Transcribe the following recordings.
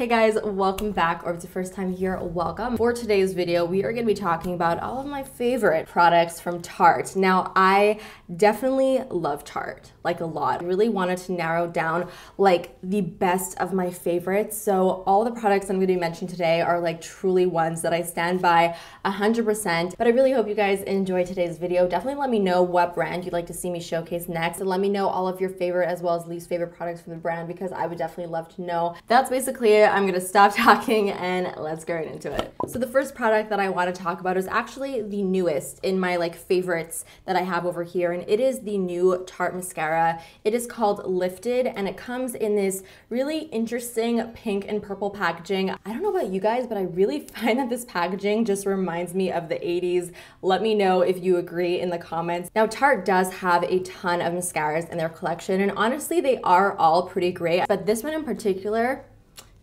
Hey guys, welcome back, or if it's the first time here, welcome. For today's video, we are going to be talking about all of my favorite products from Tarte. Now, I definitely love Tarte, like a lot. I really wanted to narrow down like the best of my favorites. So all the products I'm going to be mentioning today are like truly ones that I stand by 100%. But I really hope you guys enjoy today's video. Definitely let me know what brand you'd like to see me showcase next, and let me know all of your favorite as well as least favorite products from the brand, because I would definitely love to know. That's basically it. I'm gonna stop talking and let's get right into it. So the first product that I want to talk about is actually the newest in my like favorites that I have over here, and it is the new Tarte mascara. It is called Lifted, and it comes in this really interesting pink and purple packaging. I don't know about you guys, but I really find that this packaging just reminds me of the 80s. Let me know if you agree in the comments. Now, Tarte does have a ton of mascaras in their collection, and honestly, they are all pretty great, but this one in particular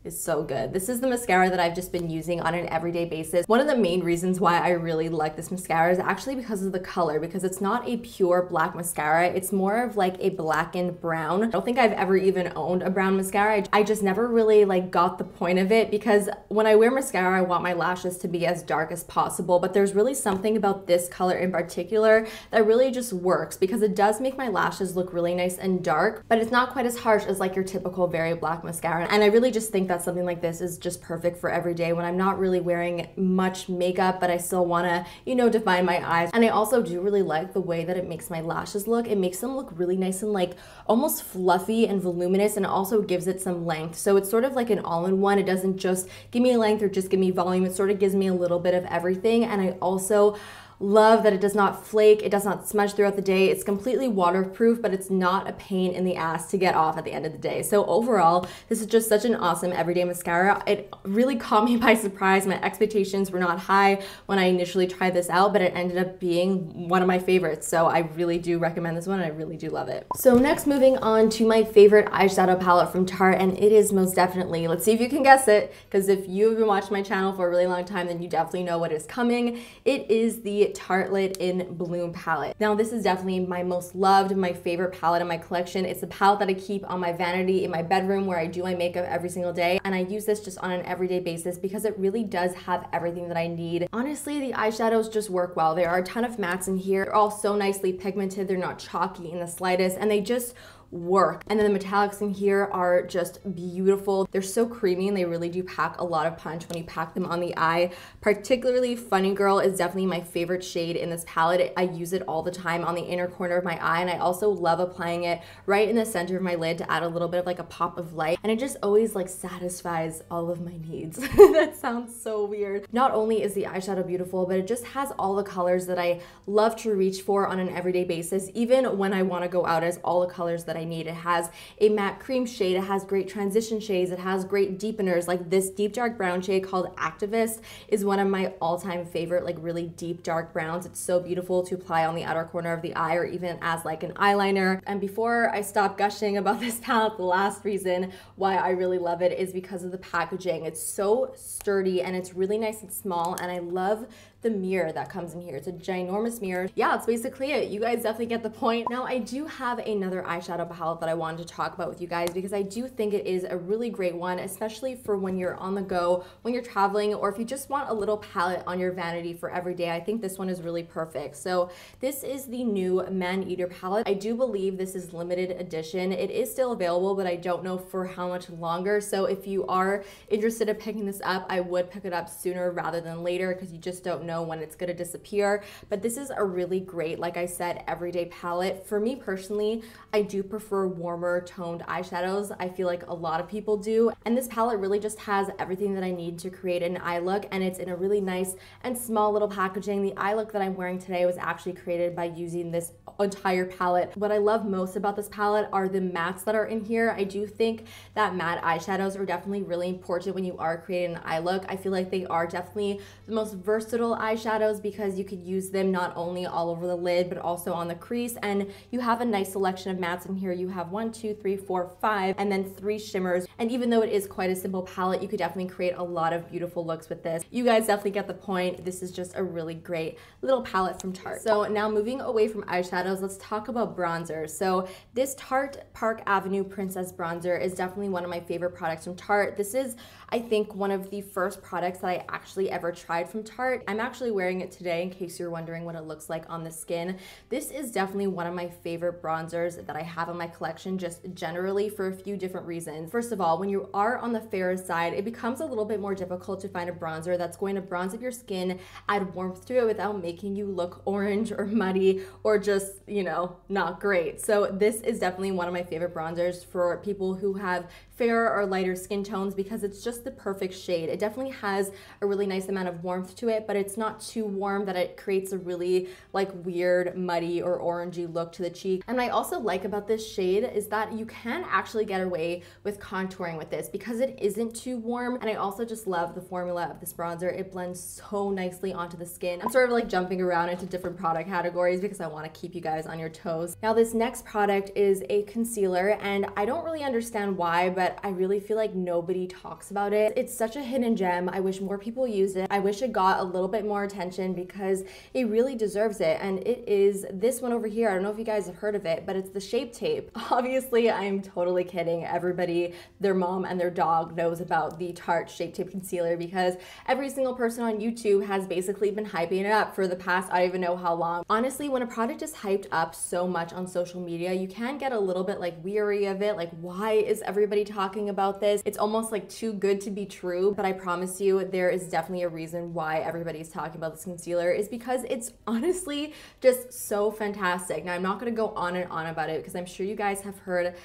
is so good. This is the mascara that I've just been using on an everyday basis. One of the main reasons why I really like this mascara is actually because of the color, because it's not a pure black mascara. It's more of like a blackened brown. I don't think I've ever even owned a brown mascara. I just never really like got the point of it, because when I wear mascara, I want my lashes to be as dark as possible, but there's really something about this color in particular that really just works, because it does make my lashes look really nice and dark, but it's not quite as harsh as like your typical very black mascara. And I really just think that something like this is just perfect for every day when I'm not really wearing much makeup, but I still want to, you know, define my eyes. And I also do really like the way that it makes my lashes look. It makes them look really nice and like almost fluffy and voluminous, and also gives it some length. So it's sort of like an all-in-one. It doesn't just give me length or just give me volume. It sort of gives me a little bit of everything. And I also love that it does not flake, it does not smudge throughout the day. It's completely waterproof, but it's not a pain in the ass to get off at the end of the day. So overall, this is just such an awesome everyday mascara. It really caught me by surprise. My expectations were not high when I initially tried this out, but it ended up being one of my favorites. So I really do recommend this one, and I really do love it. So next, moving on to my favorite eyeshadow palette from Tarte, and it is most definitely, let's see if you can guess it, because if you've been watching my channel for a really long time, then you definitely know what is coming. It is the Tartelette in Bloom palette. Now, this is definitely my most loved, my favorite palette in my collection. It's a palette that I keep on my vanity in my bedroom where I do my makeup every single day, and I use this just on an everyday basis because it really does have everything that I need. Honestly, the eyeshadows just work well. There are a ton of mattes in here. They're all so nicely pigmented. They're not chalky in the slightest, and they just work. And then the metallics in here are just beautiful. They're so creamy, and they really do pack a lot of punch when you pack them on the eye. Particularly Funny Girl is definitely my favorite shade in this palette. I use it all the time on the inner corner of my eye, and I also love applying it right in the center of my lid to add a little bit of like a pop of light, and it just always like satisfies all of my needs. That sounds so weird. Not only is the eyeshadow beautiful, but it just has all the colors that I love to reach for on an everyday basis. Even when I want to go out, as all the colors that I need. It has a matte cream shade, it has great transition shades, it has great deepeners. Like this deep dark brown shade called Activist is one of my all-time favorite, like really deep dark browns. It's so beautiful to apply on the outer corner of the eye, or even as like an eyeliner. And before I stop gushing about this palette, the last reason why I really love it is because of the packaging. It's so sturdy, and it's really nice and small, and I love the mirror that comes in here. It's a ginormous mirror. Yeah, that's basically it. You guys definitely get the point. Now, I do have another eyeshadow palette that I wanted to talk about with you guys, because I do think it is a really great one, especially for when you're on the go, when you're traveling, or if you just want a little palette on your vanity for every day. I think this one is really perfect. So this is the new Man Eater palette. I do believe this is limited edition. It is still available, but I don't know for how much longer. So if you are interested in picking this up, I would pick it up sooner rather than later, because you just don't know when it's going to disappear. But this is a really great, like I said, everyday palette. For me personally, I do prefer warmer toned eyeshadows. I feel like a lot of people do, and this palette really just has everything that I need to create an eye look, and it's in a really nice and small little packaging. The eye look that I'm wearing today was actually created by using this entire palette. What I love most about this palette are the mattes that are in here. I do think that matte eyeshadows are definitely really important when you are creating an eye look. I feel like they are definitely the most versatile eyeshadows because you could use them not only all over the lid, but also on the crease. And you have a nice selection of mattes in here. You have 1, 2, 3, 4, 5, and then 3 shimmers. And even though it is quite a simple palette, you could definitely create a lot of beautiful looks with this. You guys definitely get the point. This is just a really great little palette from Tarte. So now moving away from eyeshadows, let's talk about bronzers. So this Tarte Park Avenue Princess Bronzer is definitely one of my favorite products from Tarte. This is, I think, one of the first products that I actually ever tried from Tarte. I'm actually wearing it today in case you're wondering what it looks like on the skin. This is definitely one of my favorite bronzers that I have in my collection, just generally for a few different reasons. First of all, when you are on the fairer side, it becomes a little bit more difficult to find a bronzer that's going to bronze up your skin, add warmth to it without making you look orange or muddy or just, you know, not great. So this is definitely one of my favorite bronzers for people who have fairer or lighter skin tones because it's just the perfect shade. It definitely has a really nice amount of warmth to it, but it's not too warm that it creates a really like weird muddy or orangey look to the cheek. And what I also like about this shade is that you can actually get away with contouring with this because it isn't too warm. And I also just love the formula of this bronzer. It blends so nicely onto the skin. I'm sort of like jumping around into different product categories because I want to keep you guys on your toes. Now this next product is a concealer, and I don't really understand why, but I really feel like nobody talks about it. It's such a hidden gem. I wish more people used it. I wish it got a little bit more attention because it really deserves it. And it is this one over here. I don't know if you guys have heard of it, but it's the Shape Tape. Obviously, I'm totally kidding. Everybody, their mom and their dog knows about the Tarte Shape Tape Concealer because every single person on YouTube has basically been hyping it up for the past, I don't even know how long. Honestly, when a product is hyped up so much on social media, you can get a little bit like weary of it. Like, why is everybody talking about this? It's almost like too good to be true, but I promise you there is definitely a reason why everybody's talking about this concealer is because it's honestly just so fantastic. Now I'm not going to go on and on about it because I'm sure you guys have heard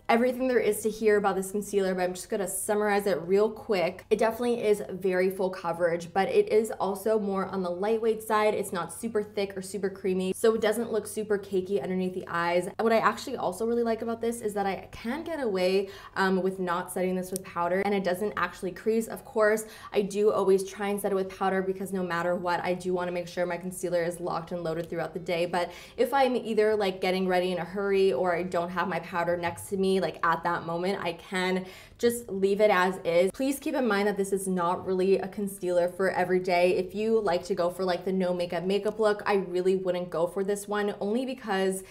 everything there is to hear about this concealer, but I'm just gonna summarize it real quick. It definitely is very full coverage, but it is also more on the lightweight side. It's not super thick or super creamy, so it doesn't look super cakey underneath the eyes. What I actually also really like about this is that I can get away with not setting this with powder, and it doesn't actually crease. Of course, I do always try and set it with powder because no matter what, I do want to make sure my concealer is locked and loaded throughout the day. But if I'm either like getting ready in a hurry or I don't have my powder next to me, like at that moment, I can just leave it as is. Please keep in mind that this is not really a concealer for every day. If you like to go for like the no makeup look, I really wouldn't go for this one, only because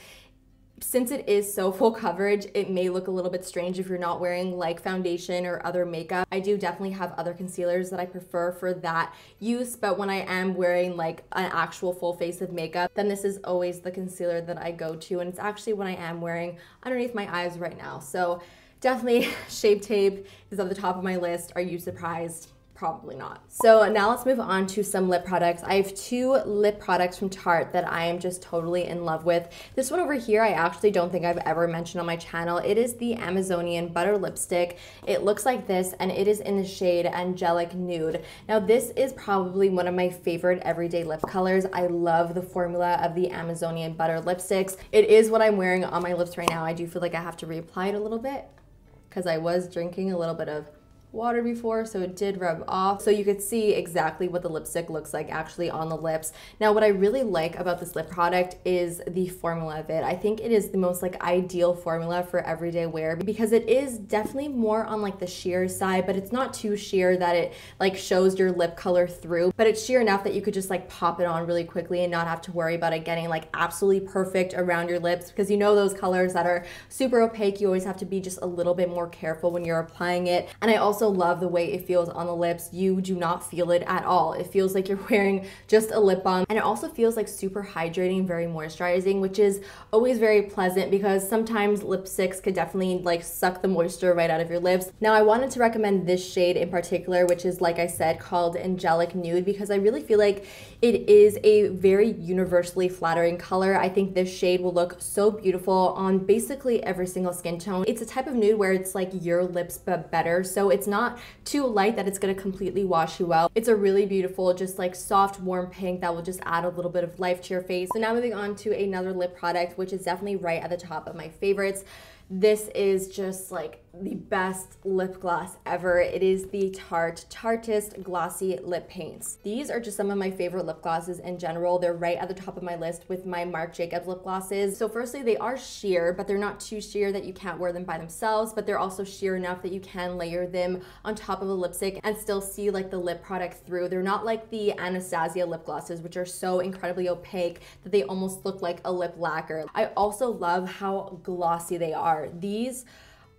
since it is so full coverage, it may look a little bit strange if you're not wearing like foundation or other makeup. I do definitely have other concealers that I prefer for that use, but when I am wearing like an actual full face of makeup, then this is always the concealer that I go to, and it's actually what I am wearing underneath my eyes right now. So definitely Shape Tape is at the top of my list. Are you surprised? Probably not. So now let's move on to some lip products. I have 2 lip products from Tarte that I am just totally in love with. This one over here, I actually don't think I've ever mentioned on my channel. It is the Amazonian Butter Lipstick. It looks like this, and it is in the shade Angelic Nude. Now this is probably one of my favorite everyday lip colors. I love the formula of the Amazonian Butter Lipsticks. It is what I'm wearing on my lips right now. I do feel like I have to reapply it a little bit because I was drinking a little bit of water before, so it did rub off. So you could see exactly what the lipstick looks like actually on the lips. Now what I really like about this lip product is the formula of it. I think it is the most like ideal formula for everyday wear because it is definitely more on like the sheer side, but it's not too sheer that it like shows your lip color through, but it's sheer enough that you could just like pop it on really quickly and not have to worry about it getting like absolutely perfect around your lips, because you know those colors that are super opaque, you always have to be just a little bit more careful when you're applying it. And I also love the way it feels on the lips. You do not feel it at all. It feels like you're wearing just a lip balm, and it also feels like super hydrating, very moisturizing, which is always very pleasant because sometimes lipsticks could definitely like suck the moisture right out of your lips. Now I wanted to recommend this shade in particular, which is, like I said, called Angelic Nude, because I really feel like it is a very universally flattering color. I think this shade will look so beautiful on basically every single skin tone. It's a type of nude where it's like your lips but better, so it's not too light that it's gonna completely wash you out. It's a really beautiful, just like soft, warm pink that will just add a little bit of life to your face. So now moving on to another lip product, which is definitely right at the top of my favorites. This is just like the best lip gloss ever. It is the Tarte Tartist Glossy Lip Paints. These are just some of my favorite lip glosses in general. They're right at the top of my list with my Marc Jacobs lip glosses. So firstly, they are sheer, but they're not too sheer that you can't wear them by themselves, but they're also sheer enough that you can layer them on top of a lipstick and still see like the lip product through. They're not like the Anastasia lip glosses, which are so incredibly opaque that they almost look like a lip lacquer. I also love how glossy they are. These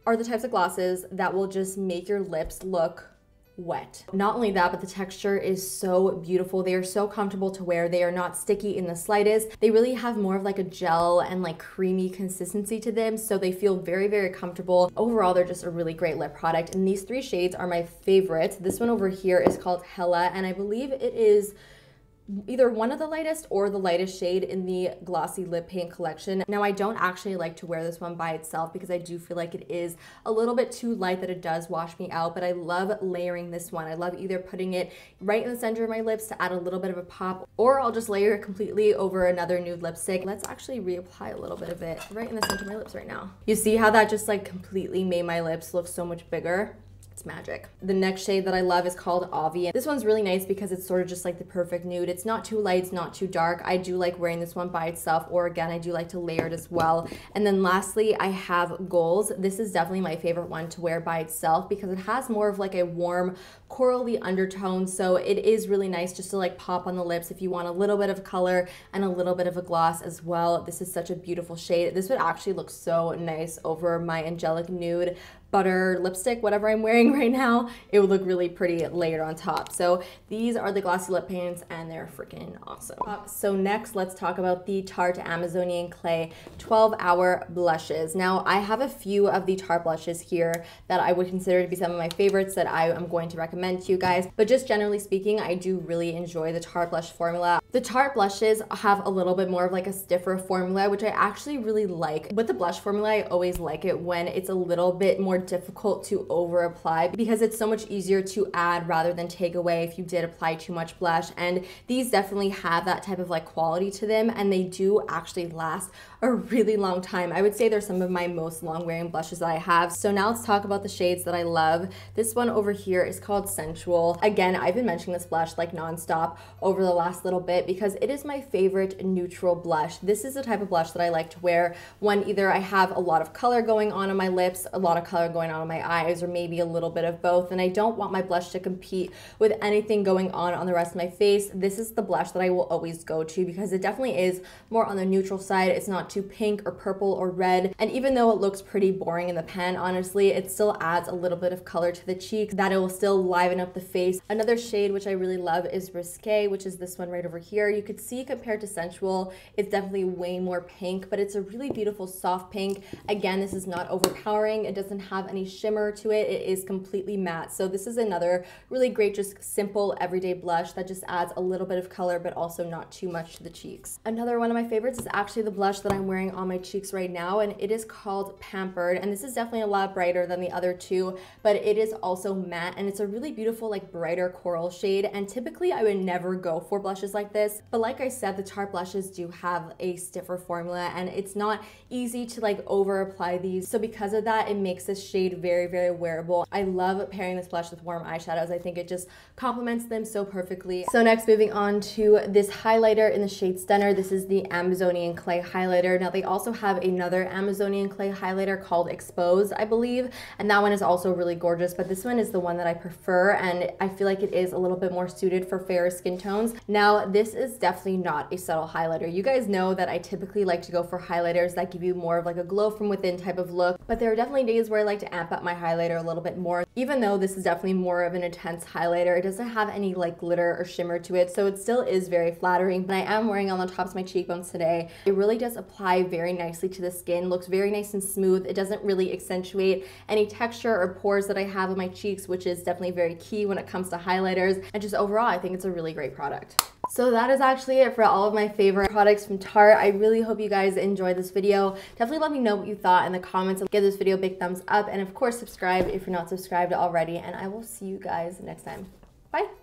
are the types of glosses that will just make your lips look wet. Not only that, but the texture is so beautiful. They are so comfortable to wear. They are not sticky in the slightest. They really have more of like a gel and like creamy consistency to them, so they feel very, very comfortable. Overall, they're just a really great lip product, and these three shades are my favorites. This one over here is called Hella, and I believe it is either one of the lightest or the lightest shade in the glossy lip paint collection. Now, I don't actually like to wear this one by itself because I do feel like it is a little bit too light that it does wash me out, but I love layering this one. I love either putting it right in the center of my lips to add a little bit of a pop, or I'll just layer it completely over another nude lipstick. Let's actually reapply a little bit of it right in the center of my lips right now. You see how that just like completely made my lips look so much bigger? It's magic. The next shade that I love is called Avi. This one's really nice because it's sort of just like the perfect nude. It's not too light, it's not too dark. I do like wearing this one by itself, or again, I do like to layer it as well. And then lastly, I have Goals. This is definitely my favorite one to wear by itself because it has more of like a warm corally undertone. So it is really nice just to like pop on the lips if you want a little bit of color and a little bit of a gloss as well. This is such a beautiful shade. This would actually look so nice over my Angelic Nude butter lipstick, whatever I'm wearing right now. It would look really pretty layered on top. So these are the glossy lip paints and they're freaking awesome. So next, let's talk about the Tarte Amazonian Clay 12-Hour Blushes. Now, I have a few of the Tarte blushes here that I would consider to be some of my favorites that I am going to recommend to you guys. But just generally speaking, I do really enjoy the Tarte blush formula. The Tarte blushes have a little bit more of like a stiffer formula, which I actually really like. With the blush formula, I always like it when it's a little bit more difficult to over apply because it's so much easier to add rather than take away if you did apply too much blush. And these definitely have that type of like quality to them, and they do actually last a really long time. I would say they're some of my most long wearing blushes that I have. So now let's talk about the shades that I love. This one over here is called Sensual. Again, I've been mentioning this blush like nonstop over the last little bit because it is my favorite neutral blush. This is the type of blush that I like to wear when either I have a lot of color going on my lips, a lot of color going on my eyes, or maybe a little bit of both, and I don't want my blush to compete with anything going on the rest of my face. This is the blush that I will always go to because it definitely is more on the neutral side. It's not too pink or purple or red, and even though it looks pretty boring in the pen, honestly, it still adds a little bit of color to the cheeks that it will still liven up the face. Another shade which I really love is Risque, which is this one right over here. You could see compared to Sensual, it's definitely way more pink, but it's a really beautiful soft pink. Again, this is not overpowering. It doesn't have any shimmer to it. It is completely matte. So this is another really great, just simple everyday blush that just adds a little bit of color, but also not too much to the cheeks. Another one of my favorites is actually the blush that I'm wearing on my cheeks right now, and it is called Pampered. And this is definitely a lot brighter than the other two, but it is also matte, and it's a really beautiful, like brighter coral shade. And typically I would never go for blushes like this, but like I said, the Tarte blushes do have a stiffer formula, and it's not easy to like over apply these. So because of that, it makes this shade very, very wearable. I love pairing this blush with warm eyeshadows. I think it just complements them so perfectly. So next, moving on to this highlighter in the shade Stunner. This is the Amazonian Clay highlighter. Now they also have another Amazonian Clay highlighter called Expose, I believe, and that one is also really gorgeous, but this one is the one that I prefer, and I feel like it is a little bit more suited for fairer skin tones. Now this is definitely not a subtle highlighter. You guys know that I typically like to go for highlighters that give you more of like a glow from within type of look, but there are definitely days where I like to amp up my highlighter a little bit more. Even though this is definitely more of an intense highlighter, it doesn't have any like glitter or shimmer to it, so it still is very flattering. But I am wearing on the tops of my cheekbones today. It really does apply very nicely to the skin, looks very nice and smooth. It doesn't really accentuate any texture or pores that I have on my cheeks, which is definitely very key when it comes to highlighters. And just overall, I think it's a really great product. So that is actually it for all of my favorite products from Tarte. I really hope you guys enjoyed this video. Definitely let me know what you thought in the comments. Give this video a big thumbs up, and of course subscribe if you're not subscribed already, and I will see you guys next time. Bye.